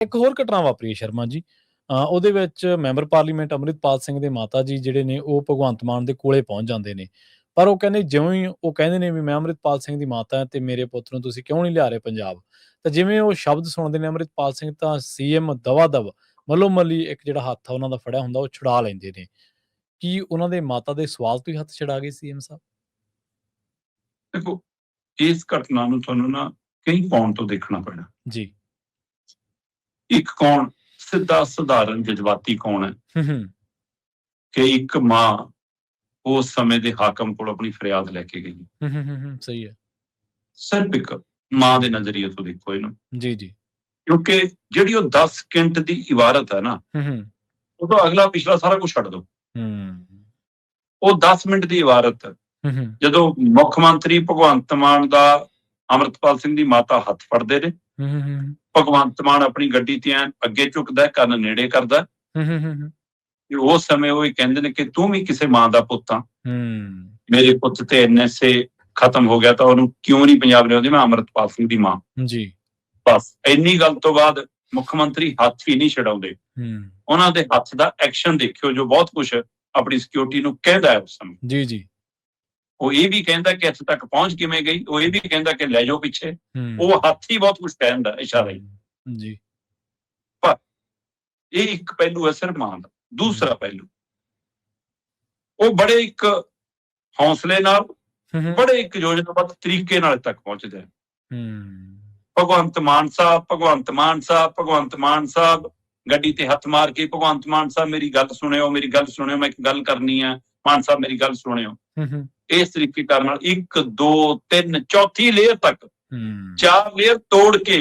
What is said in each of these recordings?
ਇੱਕ ਹੋਰ ਘਟਨਾ ਵਾਪਰੀ ਹੈ ਸ਼ਰਮਾ ਜੀ। ਉਹਦੇ ਵਿੱਚ ਮੈਂਬਰ ਪਾਰਲੀਮੈਂਟ ਅੰਮ੍ਰਿਤਪਾਲ ਸਿੰਘ ਦੇ ਮਾਤਾ ਜੀ ਜਿਹੜੇ ਨੇ ਉਹ ਭਗਵੰਤ ਮਾਨ ਦੇ ਕੋਲੇ ਪਹੁੰਚ ਜਾਂਦੇ ਨੇ। ਪਰ ਉਹ ਕਹਿੰਦੇ ਜਿਵੇਂ ਹੀ ਉਹ ਕਹਿੰਦੇ ਨੇ ਵੀ ਮੈਂ ਅੰਮ੍ਰਿਤਪਾਲ ਸਿੰਘ ਦੀ ਮਾਤਾ ਹਾਂ ਤੇ ਮੇਰੇ ਪੁੱਤ ਨੂੰ ਤੁਸੀਂ ਕਿਉਂ ਨਹੀਂ ਲਿਆ ਰਹੇ ਪੰਜਾਬ। ਤਾਂ ਜਿਵੇਂ ਉਹ ਸ਼ਬਦ ਸੁਣਦੇ ਨੇ ਅੰਮ੍ਰਿਤਪਾਲ ਸਿੰਘ ਤਾਂ ਸੀਐਮ ਦਵਾ-ਦਵ ਮੱਲੋ-ਮੱਲੀ ਇੱਕ ਜਿਹੜਾ ਹੱਥ ਆ ਉਹਨਾਂ ਦਾ ਫੜਿਆ ਹੁੰਦਾ ਉਹ ਛੁਡਾ ਲੈਂਦੇ ਨੇ। ਕੀ ਉਹਨਾਂ ਦੇ ਮਾਤਾ ਦੇ ਸਵਾਲ ਤੋਂ ਹੀ ਹੱਥ ਛੁਡਾ ਗਏ ਸੀਐਮ ਸਾਹਿਬ? ਦੇਖੋ, ਇਸ ਘਟਨਾ ਨੂੰ ਤੁਹਾਨੂੰ ਨਾ ਕਈ ਕੋਣ ਤੋਂ ਦੇਖਣਾ ਪੈਣਾ। ਜੀ। ਇੱਕ ਕੌਣ ਸਿੱਧਾ ਸਧਾਰਨ ਜਜ਼ਬਾਤੀ ਕੌਣ ਹੈ ਕਿ ਇੱਕ ਮਾਂ ਉਸ ਸਮੇਂ ਦੇ ਹਾਕਮ ਕੋਲ ਆਪਣੀ ਫਰਿਆਦ ਲੈ ਕੇ ਗਈ। ਸਹੀ ਹੈ। ਸਿਰਫ ਇੱਕ ਮਾਂ ਦੇ ਨਜ਼ਰੀਏ ਤੋਂ ਦੇਖੋ ਇਹਨੂੰ। ਜੀ ਜੀ। ਕਿਉਂਕਿ ਜਿਹੜੀ ਉਹ 10 ਸਕਿੰਟ ਦੀ ਇਬਾਰਤ ਹੈ ਨਾ, ਉਹ ਤੋਂ ਅਗਲਾ ਪਿਛਲਾ ਸਾਰਾ ਕੁਝ ਛੱਡ ਦੋ। ਉਹ 10 ਮਿੰਟ ਦੀ ਇਬਾਰਤ ਜਦੋਂ ਮੁੱਖ ਮੰਤਰੀ ਭਗਵੰਤ ਮਾਨ ਦਾ ਅੰਮ੍ਰਿਤਪਾਲ ਸਿੰਘ ਦੀ ਮਾਤਾ ਹੱਥ ਫੜਦੇ ਨੇ, ਭਗਵੰਤ ਮਾਨ ਆਪਣੀ ਗੱਡੀ ਤੇ ਐਨ ਅੱਗੇ ਝੁਕਦਾ, ਕੰਨ ਨੇੜੇ ਕਰਦਾ। ਉਸ ਸਮੇਂ ਉਹ ਕਹਿੰਦੇ ਨੇ ਕਿ ਤੂੰ ਵੀ ਕਿਸੇ ਮਾਂ ਦਾ ਪੁੱਤ ਆ, ਮੇਰੇ ਪੁੱਤ ਤੇ ਐਨਐਸਏ ਖਤਮ ਹੋ ਗਿਆ ਤਾਂ ਉਹਨੂੰ ਕਿਉਂ ਨਹੀਂ ਪੰਜਾਬ ਲਿਆਉਂਦੇ, ਮੈਂ ਅੰਮ੍ਰਿਤਪਾਲ ਸਿੰਘ ਦੀ ਮਾਂ। ਜੀ। ਬਸ ਇੰਨੀ ਗੱਲ ਤੋਂ ਬਾਅਦ ਮੁੱਖ ਮੰਤਰੀ ਹੱਥ ਹੀ ਨਹੀਂ ਛਡਾਉਂਦੇ। ਉਹਨਾਂ ਦੇ ਹੱਥ ਦਾ ਐਕਸ਼ਨ ਦੇਖਿਓ ਜੋ ਬਹੁਤ ਕੁਝ ਆਪਣੀ ਸਿਕਿਉਰਿਟੀ ਨੂੰ ਕਹਿੰਦਾ ਹੈ ਉਸ ਸਮੇਂ। ਜੀ ਜੀ। ਉਹ ਇਹ ਵੀ ਕਹਿੰਦਾ ਕਿ ਇੱਥੇ ਤੱਕ ਪਹੁੰਚ ਕਿਵੇਂ ਗਈ, ਉਹ ਇਹ ਵੀ ਕਹਿੰਦਾ ਕਿ ਲੈ ਜਾਓ ਪਿੱਛੇ। ਉਹ ਹੱਥ ਹੀ ਬਹੁਤ ਕੁਝ ਕਹਿੰਦਾ, ਇਸ਼ਾਰਾ ਹੀ। ਜੀ। ਪਰ ਇਹ ਇੱਕ ਪਹਿਲੂ ਹੈ ਸਿਰਫ ਮਾਂ ਦਾ। ਦੂਸਰਾ ਪਹਿਲੂ, ਉਹ ਬੜੇ ਇੱਕ ਹੌਸਲੇ ਨਾਲ, ਬੜੇ ਇੱਕ ਯੋਜਨਾਬੱਧ ਤਰੀਕੇ ਨਾਲ ਤੱਕ ਪਹੁੰਚਦੇ। ਭਗਵੰਤ ਮਾਨ ਸਾਹਿਬ, ਭਗਵੰਤ ਮਾਨ ਸਾਹਿਬ, ਭਗਵੰਤ ਮਾਨ ਸਾਹਿਬ, ਗੱਡੀ ਤੇ ਹੱਥ ਮਾਰ ਕੇ ਭਗਵੰਤ ਮਾਨ ਸਾਹਿਬ ਮੇਰੀ ਗੱਲ ਸੁਣਿਓ, ਮੇਰੀ ਗੱਲ ਸੁਣਿਓ, ਮੈਂ ਇੱਕ ਗੱਲ ਕਰਨੀ ਆ, ਮਾਨ ਸਾਹਿਬ ਮੇਰੀ ਗੱਲ ਸੁਣਿਓ। ਇਸ ਤਰੀਕੇ ਕਰਨ ਨਾਲ 1 2 3 ਚੌਥੀ ਲੇਅਰ ਤੱਕ 4 ਲੇਅਰ ਤੋੜ ਕੇ,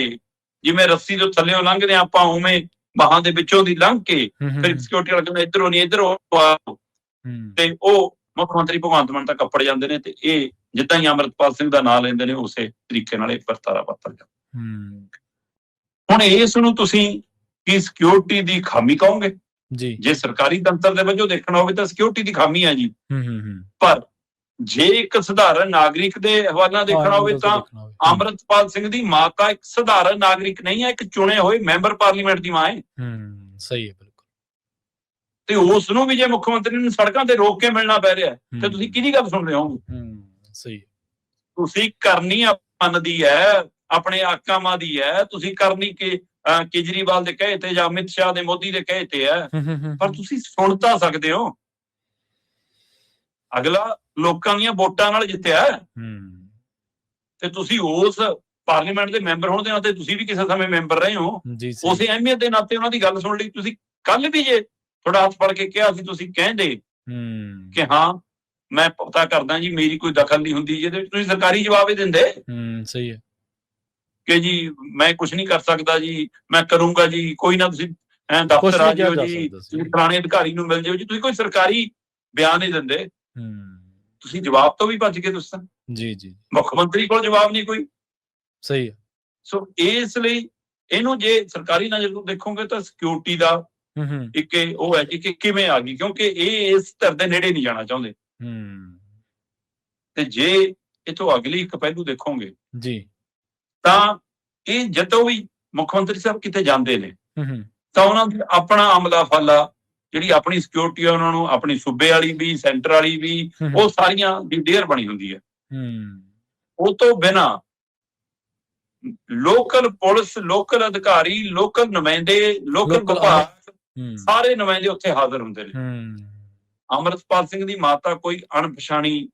ਜਿਵੇਂ ਰੱਸੀ ਤੋਂ ਥੱਲੇੋਂ ਲੰਘਦੇ ਆਪਾਂ ਉਵੇਂ ਬਾਹਾਂ ਦੇ ਵਿੱਚੋਂ ਦੀ ਲੰਘ ਕੇ ਫਿਰ ਸਿਕਿਉਰਿਟੀ ਵਾਲੇ ਕਹਿੰਦੇ ਇੱਧਰੋਂ ਨਹੀਂ ਇੱਧਰੋਂ ਤੇ ਉਹ ਮੁੱਖ ਮੰਤਰੀ ਭਗਵੰਤ ਮਾਨ ਤੱਕ ਅੱਪੜ ਜਾਂਦੇ ਨੇ। ਤੇ ਇਹ ਜਿੱਦਾਂ ਹੀ ਅੰਮ੍ਰਿਤਪਾਲ ਸਿੰਘ ਦਾ ਨਾਂ ਲੈਂਦੇ ਨੇ ਉਸੇ ਤਰੀਕੇ ਨਾਲ ਇਹ ਵਰਤਾਰਾ ਵਰਤਲ ਜਾਂਦਾ। ਹੁਣ ਇਸ ਨੂੰ ਤੁਸੀਂ ਕੀ ਸਿਕਿਉਰਿਟੀ ਦੀ ਖਾਮੀ ਕਹੋਗੇ? ਜੀ। ਜੇ ਸਰਕਾਰੀ ਤੰਤਰ ਦੇ ਵਜੋਂ ਦੇਖਣਾ ਹੋਵੇ ਤਾਂ ਸਿਕਿਉਰਿਟੀ ਦੀ ਖਾਮੀ ਹੈ ਜੀ। ਪਰ ਜੇ ਇੱਕ ਸਧਾਰਨ ਨਾਗਰਿਕ ਦੇ ਹਵਾਲਾ ਦੇਖਣਾ ਹੋਵੇ ਤਾਂ ਅੰਮ੍ਰਿਤਪਾਲ ਸਿੰਘ ਦੀ ਮਾਤਾ ਇੱਕ ਸਧਾਰਨ ਨਾਗਰਿਕ ਨਹੀਂ ਹੈ, ਇੱਕ ਚੁਣੇ ਹੋਏ ਮੈਂਬਰ ਪਾਰਲੀਮੈਂਟ ਦੀ ਮਾਂ ਹੈ। ਸਹੀ ਹੈ, ਬਿਲਕੁਲ। ਤੇ ਉਸ ਨੂੰ ਵੀ ਜੇ ਮੁੱਖ ਮੰਤਰੀ ਨੂੰ ਸੜਕਾਂ ਤੇ ਰੋਕ ਕੇ ਮਿਲਣਾ ਪੈ ਰਿਹਾ ਤੇ ਤੁਸੀਂ ਕਿਹਦੀ ਗੱਲ ਸੁਣ ਰਹੇ ਹੋ? ਸਹੀ। ਤੁਸੀਂ ਕਰਨੀ ਮਨ ਦੀ ਹੈ, ਆਪਣੇ ਆਕਾਮਾਂ ਦੀ ਹੈ, ਤੁਸੀਂ ਕਰਨੀ ਕਿ ਕੇਜਰੀਵਾਲ ਦੇ ਕਹੇ ਤੇ ਜਾਂ ਅਮਿਤ ਸ਼ਾਹ ਦੇ, ਮੋਦੀ ਦੇ ਕਹੇ ਤੇ ਹੈ, ਪਰ ਤੁਸੀਂ ਸੁਣ ਤਾਂ ਸਕਦੇ ਹੋ। ਅਗਲਾ ਲੋਕਾਂ ਦੀਆਂ ਵੋਟਾਂ ਨਾਲ ਜਿੱਤਿਆ ਤੇ ਤੁਸੀਂ ਉਸ ਪਾਰਲੀਮੈਂਟ ਦੇ ਮੈਂਬਰ ਹੋਣ ਦੇ ਨਾਤੇ ਤੁਸੀਂ ਵੀ ਕਿਸੇ ਸਮੇਂ ਮੈਂਬਰ ਰਹੇ ਹੋ, ਉਸੇ ਅਹਿਮੀਅਤ ਦੇ ਨਾਤੇ ਉਹਨਾਂ ਦੀ ਗੱਲ ਸੁਣ ਲਈ। ਤੁਸੀਂ ਕੱਲ ਵੀ ਜੇ ਥੋੜਾ ਹੱਥ ਫੜ ਕੇ ਕਿਹਾ ਸੀ, ਤੁਸੀਂ ਕਹਿੰਦੇ ਕਿ ਹਾਂ ਮੈਂ ਪਤਾ ਕਰਦਾ ਜੀ, ਮੇਰੀ ਕੋਈ ਦਖਲ ਨਹੀਂ ਹੁੰਦੀ, ਜਿਹਦੇ ਵਿੱਚ ਤੁਸੀਂ ਸਰਕਾਰੀ ਜਵਾਬ ਹੀ ਦਿੰਦੇ। ਸਹੀ ਹੈ ਕਿ ਜੀ ਮੈਂ ਕੁਝ ਨਹੀਂ ਕਰ ਸਕਦਾ ਜੀ, ਮੈਂ ਕਰੂੰਗਾ ਜੀ, ਕੋਈ ਨਾ ਤੁਸੀਂ ਦਫ਼ਤਰ ਆ ਜਾਓ ਜੀ, ਤੁਸੀਂ ਪੁਰਾਣੇ ਅਧਿਕਾਰੀ ਨੂੰ ਮਿਲ ਜਾਓ ਜੀ। ਤੁਸੀਂ ਕੋਈ ਸਰਕਾਰੀ ਬਿਆਨ ਨਹੀਂ ਦਿੰਦੇ, ਤੁਸੀਂ ਜਵਾਬ ਤੋਂ ਵੀ ਭੱਜ ਗਏ। ਤੁਸੀਂ ਜੀ ਜੀ, ਮੁੱਖ ਮੰਤਰੀ ਕੋਲ ਜਵਾਬ ਨਹੀਂ ਕੋਈ। ਸਹੀ ਹੈ। ਸੋ ਇਸ ਲਈ ਇਹਨੂੰ ਜੇ ਸਰਕਾਰੀ ਨਜ਼ਰ ਤੋਂ ਦੇਖੋਗੇ ਤਾਂ ਸਿਕਿਉਰਿਟੀ ਦਾ ਇੱਕ ਉਹ ਹੈ ਜੀ ਕਿ ਕਿਵੇਂ ਆ ਗਈ, ਕਿਉਂਕਿ ਇਹ ਇਸ ਧਿਰ ਦੇ ਨੇੜੇ ਨਹੀਂ ਜਾਣਾ ਚਾਹੁੰਦੇ। ਤੇ ਜੇ ਇਥੋਂ ਅਗਲੀ ਇੱਕ ਪਹਿਲੂ ਦੇਖੋਗੇ ਜੀ ਤਾਂ ਇਹ ਜਦੋਂ ਵੀ ਮੁੱਖ ਮੰਤਰੀ ਸਾਹਿਬ ਕਿਤੇ ਜਾਂਦੇ ਨੇ ਤਾਂ ਉਹਨਾਂ ਦਾ ਆਪਣਾ ਅਮਲਾ ਫਾਲਾ, ਜਿਹੜੀ ਆਪਣੀ ਸਿਕਿਉਰਿਟੀ ਹੈ, ਉਹਨਾਂ ਨੂੰ ਆਪਣੀ ਸੂਬੇ ਵਾਲੀ ਵੀ, ਸੈਂਟਰ ਵਾਲੀ ਵੀ, ਉਹ ਸਾਰੀਆਂ ਦੀ ਡੇਅਰ ਬਣੀ ਹੁੰਦੀ ਹੈ। ਉਹ ਤੋਂ ਬਿਨਾਂ ਲੋਕਲ ਪੁਲਿਸ, ਲੋਕਲ ਅਧਿਕਾਰੀ, ਲੋਕਲ ਨੁਮਾਇੰਦੇ, ਲੋਕਲ ਵਿਭਾਗ, ਸਾਰੇ ਨੁਮਾਇੰਦੇ ਉੱਥੇ ਹਾਜ਼ਰ ਹੁੰਦੇ ਨੇ। ਅੰਮ੍ਰਿਤਪਾਲ ਸਿੰਘ ਦੀ ਮਾਤਾ ਕੋਈ ਅਣਪਛਾਣੀ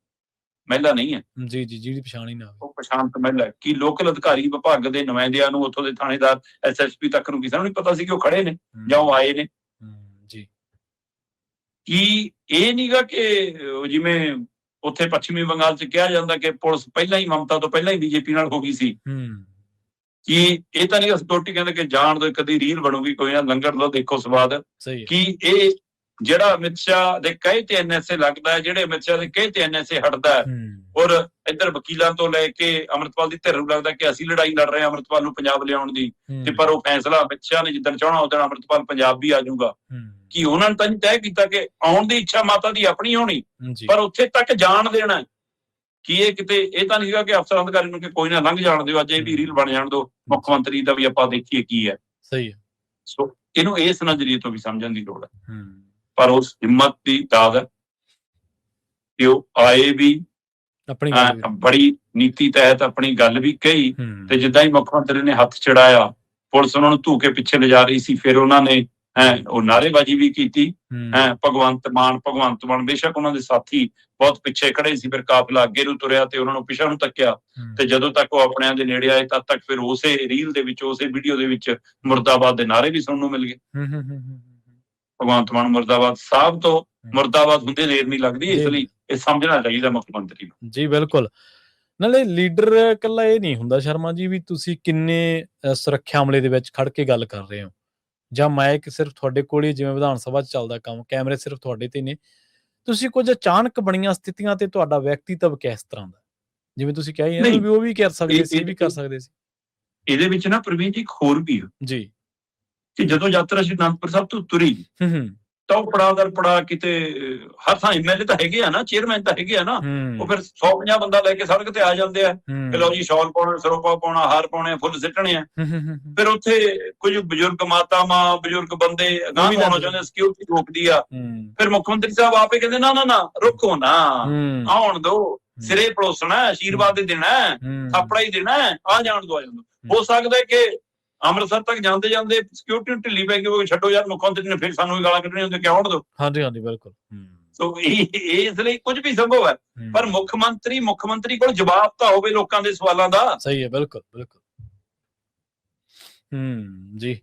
ਮਹਿਲਾ ਨਹੀਂ ਹੈ। ਜੀ ਜੀ, ਜਿਹੜੀ ਪਛਾਣੀ ਨਾ ਉਹ ਪਛਾਣਤ ਮਹਿਲਾ। ਕੀ ਲੋਕਲ ਅਧਿਕਾਰੀ ਵਿਭਾਗ ਦੇ ਨੁਮਾਇੰਦਿਆਂ ਨੂੰ, ਉੱਥੋਂ ਦੇ ਥਾਣੇਦਾਰ, ਐਸਐਸਪੀ ਤੱਕ ਨੂੰ ਕਿਸੇ ਨੂੰ ਨਹੀਂ ਪਤਾ ਸੀ ਕਿ ਉਹ ਖੜੇ ਨੇ ਜਾਂ ਉਹ ਆਏ ਨੇ? ਜੀ। ਕੀ ਇਹ ਨਹੀਂਗਾ ਕਿ ਜਿਵੇਂ ਉੱਥੇ ਪੱਛਮੀ ਬੰਗਾਲ 'ਚ ਕਿਹਾ ਜਾਂਦਾ ਕਿ ਪੁਲਿਸ ਪਹਿਲਾਂ ਹੀ ਮਮਤਾ ਤੋਂ ਪਹਿਲਾਂ ਹੀ ਬੀਜੇਪੀ ਨਾਲ ਹੋ ਗਈ ਸੀ? ਕੀ ਇਹ ਤਾਂ ਨਹੀਂ ਸਿਕਿਉਰਿਟੀ ਕਹਿੰਦੇ ਕਿ ਜਾਣ ਦੋ, ਕਦੀ ਰੀਲ ਬਣੂਗੀ, ਕੋਈ ਨਾ ਲੰਗਰ ਲਓ, ਦੇਖੋ ਸਵਾਦ। ਕੀ ਇਹ ਜਿਹੜਾ ਅਮਿਤ ਸ਼ਾਹ ਦੇ ਕਹੇ ਤੇ ਐਨਐਸਏ ਲੱਗਦਾ ਹੈ, ਜਿਹੜੇ ਅਮਿਤ ਸ਼ਾਹ ਦੇ ਕਹੇ ਤੇ ਐਨਐਸਏ ਹਟਦਾ ਹੈ, ਔਰ ਇੱਧਰ ਵਕੀਲਾਂ ਤੋਂ ਲੈ ਕੇ ਅੰਮ੍ਰਿਤਪਾਲ ਦੀ ਧਿਰ ਨੂੰ ਲੱਗਦਾ ਕਿ ਅਸੀਂ ਲੜਾਈ ਲੜ ਰਹੇ ਹਾਂ ਅੰਮ੍ਰਿਤਪਾਲ ਨੂੰ ਪੰਜਾਬ ਲਿਆਉਣ ਦੀ, ਤੇ ਪਰ ਉਹ ਫੈਸਲਾ ਅਮਿਤ ਸ਼ਾਹ ਨੇ ਜਿੱਦਣ ਚਾਹਣਾ ਉਦੋਂ ਅੰਮ੍ਰਿਤਪਾਲ ਪੰਜਾਬ ਵੀ ਆ ਜਾਊਗਾ। ਕੀ ਉਹਨਾਂ ਨੇ ਤਾਂ ਨਹੀਂ ਤੈਅ ਕੀਤਾ ਕਿ ਆਉਣ ਦੀ ਇੱਛਾ ਮਾਤਾ ਦੀ ਆਪਣੀ ਹੋਣੀ, ਪਰ ਉੱਥੇ ਤੱਕ ਜਾਣ ਦੇਣਾ? ਕੀ ਇਹ ਕਿਤੇ ਇਹ ਤਾਂ ਨਹੀਂ ਸੀਗਾ ਕਿ ਅਫਸਰ ਅਧਿਕਾਰੀ ਨੂੰ ਕਿ ਕੋਈ ਨਾ ਲੰਘ ਜਾਣ ਦਿਓ, ਅੱਜ ਇਹ ਵੀ ਰੀਲ ਬਣ ਜਾਣ ਦਿਓ ਮੁੱਖ ਮੰਤਰੀ ਦਾ, ਵੀ ਆਪਾਂ ਦੇਖੀਏ ਕੀ ਹੈ। ਸਹੀ ਹੈ। ਸੋ ਇਹਨੂੰ ਇਸ ਨਜ਼ਰੀਏ ਤੋਂ ਵੀ ਸਮਝਣ ਦੀ ਲੋੜ ਹੈ। ਪਰ ਉਸ ਹਿੰਮਤ ਦੀ ਦਾਦ ਹੈ ਕਿ ਉਹ ਆਏ ਵੀ ਬੜੀ ਨੀਤੀ ਤਹਿਤ ਆਪਣੀ ਗੱਲ ਵੀ ਕਹੀ, ਤੇ ਜਿੱਦਾਂ ਹੀ ਮੁੱਖ ਮੰਤਰੀ ਨੇ ਹੱਥ ਚੜਾਇਆ, ਪੁਲਿਸ ਉਹਨਾਂ ਨੂੰ ਧੂ ਕੇ ਪਿੱਛੇ ਲਿਜਾ ਰਹੀ ਸੀ, ਫਿਰ ਉਹਨਾਂ ਨੇ ਉਹ ਨਾਅਰੇਬਾਜ਼ੀ ਵੀ ਕੀਤੀ। ਭਗਵੰਤ ਮਾਨ ਬੇਸ਼ੱਕ ਉਹਨਾਂ ਦੇ ਸਾਥੀ ਬਹੁਤ ਪਿੱਛੇ ਖੜੇ ਸੀ, ਫਿਰ ਕਾਫਲਾ ਅੱਗੇ ਨੂੰ ਤੁਰਿਆ ਤੇ ਉਹਨਾਂ ਨੂੰ ਪਿਛਾਂਹ ਨੂੰ ਤੱਕਿਆ, ਤੇ ਜਦੋਂ ਤੱਕ ਉਹ ਆਪਣਿਆਂ ਦੇ ਨੇੜੇ ਆਏ ਤਦ ਤੱਕ ਫਿਰ ਉਸੇ ਰੀਲ ਦੇ ਵਿੱਚ, ਉਸੇ ਵੀਡੀਓ ਦੇ ਵਿੱਚ ਮੁਰਦਾਬਾਦ ਦੇ ਨਾਅਰੇ ਵੀ ਸੁਣਨ ਨੂੰ ਮਿਲ ਗਏ। ਭਗਵੰਤ ਮਾਨ ਮੁਰਦਾਬਾਦ ਸਾਹਿਬ ਤੋਂ ਮੁਰਦਾਬਾਦ ਹੁੰਦੇ ਦੇਰ ਨਹੀਂ ਲੱਗਦੀ, ਇਸ ਲਈ ਇਹ ਸਮਝਣਾ ਚਾਹੀਦਾ ਮੁੱਖ ਮੰਤਰੀ ਨੂੰ। ਜੀ ਬਿਲਕੁਲ। ਨਾਲੇ ਲੀਡਰ ਇਕੱਲਾ ਇਹ ਨਹੀਂ ਹੁੰਦਾ ਸ਼ਰਮਾ ਜੀ ਵੀ ਤੁਸੀਂ ਕਿੰਨੇ ਸੁਰੱਖਿਆ ਅਮਲੇ ਦੇ ਵਿੱਚ ਖੜ ਕੇ ਗੱਲ ਕਰ ਰਹੇ ਹੋ, ਜਾਂ ਮਾਈਕ ਸਿਰਫ ਤੁਹਾਡੇ ਕੋਲ ਹੀ, ਜਿਵੇਂ ਵਿਧਾਨ ਸਭਾ 'ਚ ਚੱਲਦਾ ਕੰਮ, ਕੈਮਰੇ ਸਿਰਫ ਤੁਹਾਡੇ ਤੇ ਨੇ। ਤੁਸੀਂ ਕੁਝ ਅਚਾਨਕ ਬਣੀਆਂ ਸਥਿਤੀਆਂ ਤੇ ਤੁਹਾਡਾ ਵਿਅਕਤੀਤਵ ਕਿਸ ਤਰ੍ਹਾਂ ਦਾ, ਜਿਵੇਂ ਤੁਸੀਂ ਕਿਹਾ ਹੀ ਵੀ ਉਹ ਵੀ ਕਰ ਸਕਦੇ ਸੀ, ਇਹ ਵੀ ਕਰ ਸਕਦੇ ਸੀ। ਇਹਦੇ ਵਿੱਚ ਨਾ ਪ੍ਰਵੀਨ ਜੀ ਇੱਕ ਹੋਰ ਵੀ ਹੈ ਜੀ, ਕਿ ਜਦੋਂ ਯਾਤਰਾ ਸ਼੍ਰੀ ਅਨੰਦਪੁਰ ਸਾਹਿਬ ਤੋਂ ਤੁਰੀ ਤਾਂ ਉਹ ਪੜਾਅ ਦਰ ਪੜਾਅ ਕਿਤੇ ਹਰ ਥਾਂ ਐਮਐਲਏ ਤਾਂ ਹੈਗੇ ਆ ਨਾ, ਚੇਅਰਮੈਨ ਤਾਂ ਹੈਗੇ ਆ ਨਾ, ਉਹ ਫਿਰ 150 ਬੰਦਾ ਲੈ ਕੇ ਸੜਕ ਤੇ ਆ ਜਾਂਦੇ ਆ ਕਿ ਲਓ ਜੀ ਸ਼ਾਲ ਪਾਉਣਾ, ਸਰੋਪਾ ਪਾਉਣਾ, ਹਾਰ ਪਾਉਣੇ, ਫੁੱਲ ਸਿੱਟਣੇ ਆ। ਫਿਰ ਉੱਥੇ ਕੁਝ ਬਜ਼ੁਰਗ ਮਾਤਾਵਾਂ, ਬਜ਼ੁਰਗ ਬੰਦੇ ਅਗਾਂਹ ਹੋਣਾ ਚਾਹੁੰਦੇ, ਸਿਕਿਉਰਿਟੀ ਰੋਕਦੀ ਆ। ਫਿਰ ਮੁੱਖ ਮੰਤਰੀ ਸਾਹਿਬ ਆਪੇ ਕਹਿੰਦੇ ਨਾ ਰੁਕੋ ਨਾ, ਆਉਣ ਦੋ, ਸਿਰੇ ਪਲੋਸਣਾ, ਆਸ਼ੀਰਵਾਦ ਦੇਣਾ, ਥਾਪੜਾ ਹੀ ਦੇਣਾ, ਆ ਜਾਣ ਦੋ। ਹੋ ਸਕਦਾ ਕਿ ਅੰਮ੍ਰਿਤਸਰ ਤੱਕ ਜਾਂਦੇ ਜਾਂਦੇ ਸਿਕਿਉਰਿਟੀ ਨੂੰ ਢਿੱਲੀ ਪੈ ਗਈ, ਛੱਡੋ ਯਾਰ, ਮੁੱਖ ਮੰਤਰੀ ਨੇ ਫਿਰ ਸਾਨੂੰ ਗਾਲਾਂ ਕੱਢਣੀਆਂ ਹੁੰਦੀਆਂ, ਕਿਉਂ ਆਉਣ ਦੋ। ਹਾਂਜੀ ਬਿਲਕੁਲ। ਸੋ ਇਸ ਲਈ ਕੁਝ ਵੀ ਸੰਭਵ ਹੈ, ਪਰ ਮੁੱਖ ਮੰਤਰੀ ਕੋਲ ਜਵਾਬ ਤਾਂ ਹੋਵੇ ਲੋਕਾਂ ਦੇ ਸਵਾਲਾਂ ਦਾ। ਸਹੀ ਹੈ, ਬਿਲਕੁਲ। ਜੀ।